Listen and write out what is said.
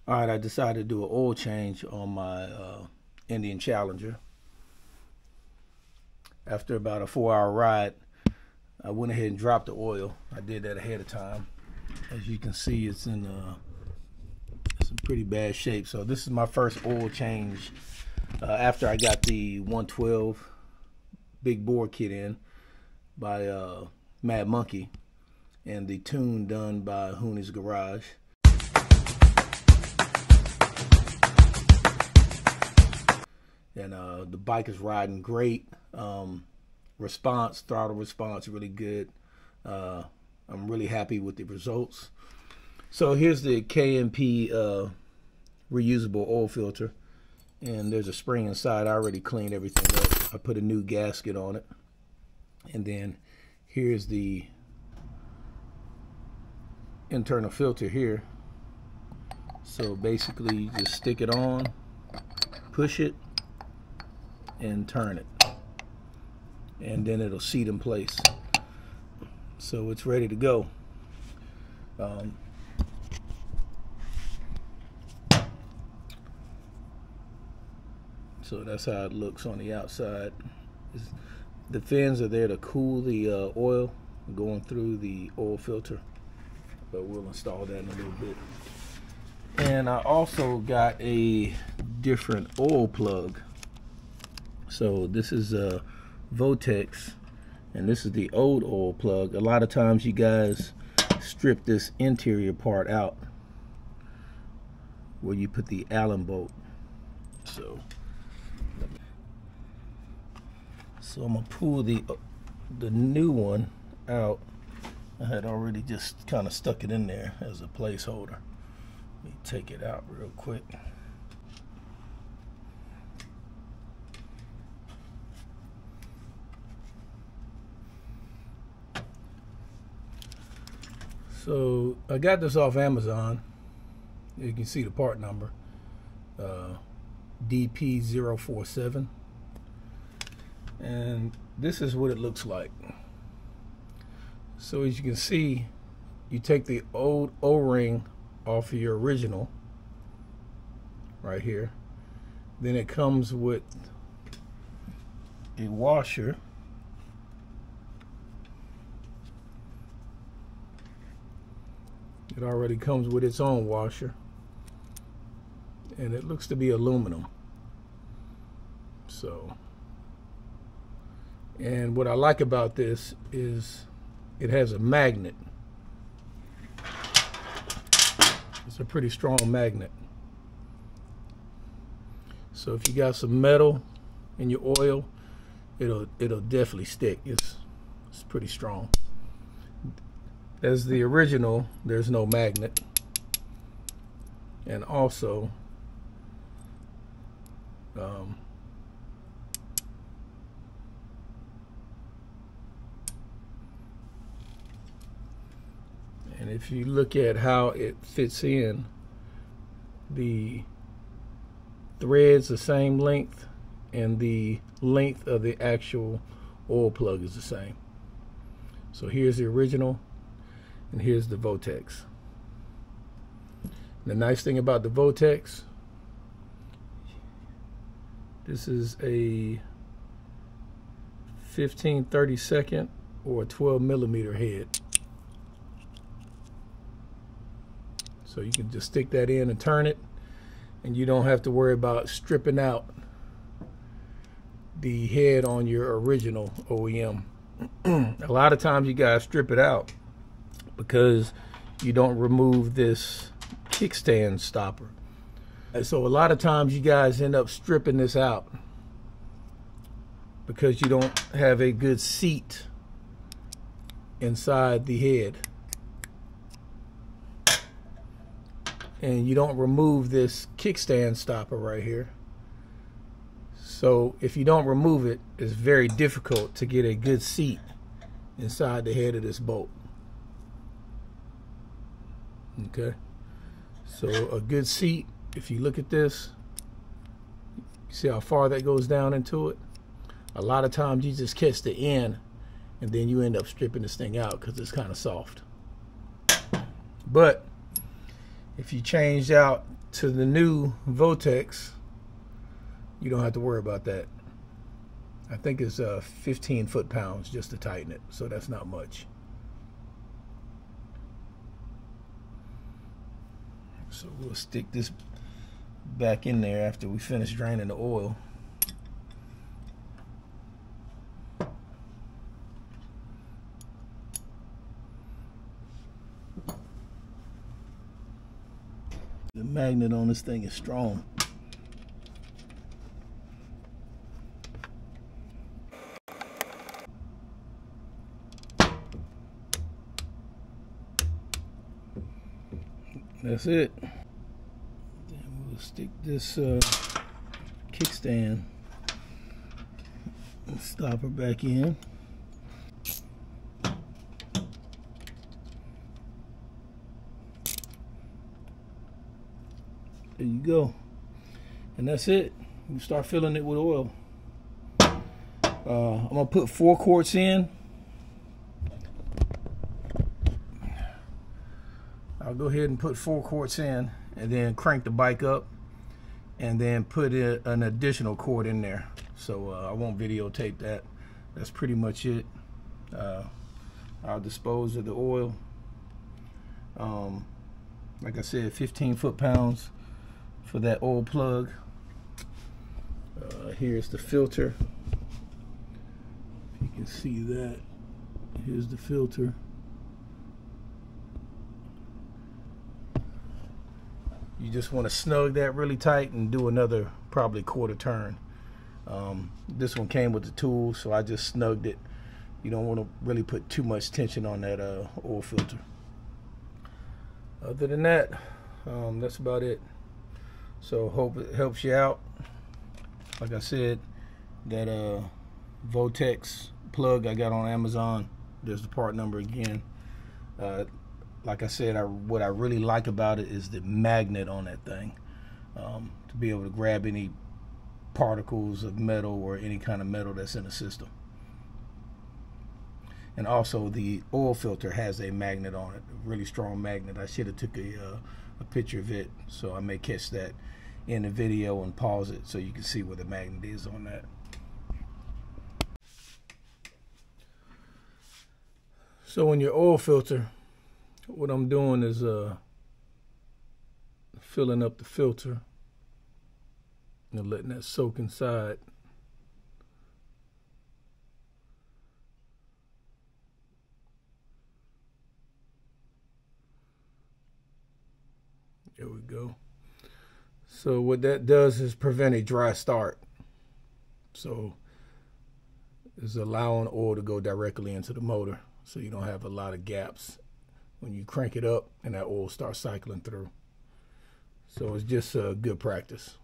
All right, I decided to do an oil change on my Indian Challenger. After about a 4-hour ride, I went ahead and dropped the oil. I did that ahead of time. As you can see, it's in some pretty bad shape. So this is my first oil change after I got the 112 big bore kit in by Mad Monkey and the tune done by Hooney's Garage. And the bike is riding great. Throttle response really good. I'm really happy with the results. So here's the K&P reusable oil filter, and there's a spring inside. I already cleaned everything up. I put a new gasket on it, and then here's the internal filter here. So basically you just stick it on, push it, and turn it, and then it'll seat in place. So it's ready to go. So that's how it looks on the outside. The fins are there to cool the oil going through the oil filter, but we'll install that in a little bit. And I also got a different oil plug. So this is a Votex, and this is the old oil plug. A lot of times you guys strip this interior part out where you put the Allen bolt. So I'm gonna pull the new one out. I had already just kind of stuck it in there as a placeholder. Let me take it out real quick. So I got this off Amazon. You can see the part number, DP047, and this is what it looks like. So as you can see, you take the old O-ring off of your original right here. Then it comes with a washer. It already comes with its own washer, and it looks to be aluminum. So, and what I like about this is it has a magnet. It's a pretty strong magnet. So if you got some metal in your oil, it'll definitely stick. It's pretty strong. As the original, there's no magnet, and also and if you look at how it fits in, the thread's the same length, and the length of the actual oil plug is the same. So here's the original, and here's the Votex. The nice thing about the Votex, this is a 15/32 or a 12mm head. So you can just stick that in and turn it, and you don't have to worry about stripping out the head on your original OEM. A lot of times you guys strip it out because you don't remove this kickstand stopper. And so a lot of times you guys end up stripping this out because you don't have a good seat inside the head, and you don't remove this kickstand stopper right here. So if you don't remove it, it's very difficult to get a good seat inside the head of this bolt. Okay, so a good seat, if you look at this, you see how far that goes down into it? A lot of times you just catch the end, and then you end up stripping this thing out because it's kind of soft. But if you change out to the new Votex, you don't have to worry about that. I think it's 15 foot-pounds just to tighten it, so that's not much. So we'll stick this back in there after we finish draining the oil. The magnet on this thing is strong. That's it. Then we'll stick this kickstand and stopper back in. There you go. And that's it. You start filling it with oil. I'm gonna put 4 quarts in. I'll go ahead and put 4 quarts in and then crank the bike up and then put an additional quart in there. So I won't videotape that. That's pretty much it. I'll dispose of the oil. Like I said, 15 foot-pounds for that oil plug. Here's the filter. If you can see that, here's the filter. You just want to snug that really tight and do another probably quarter turn. This one came with the tool, so I just snugged it. You don't want to really put too much tension on that oil filter. Other than that, that's about it. So hope it helps you out. Like I said, that Votex plug I got on Amazon. There's the part number again. Like I said, what I really like about it is the magnet on that thing, to be able to grab any particles of metal or any kind of metal that's in the system. And also the oil filter has a magnet on it, a really strong magnet. I should have took a picture of it, so I may catch that in the video and pause it so you can see where the magnet is on that. So in your oil filter, what I'm doing is filling up the filter and letting that soak inside. There we go. So what that does is prevent a dry start. So it's allowing oil to go directly into the motor, so you don't have a lot of gaps when you crank it up and that oil starts cycling through. So it's just good practice.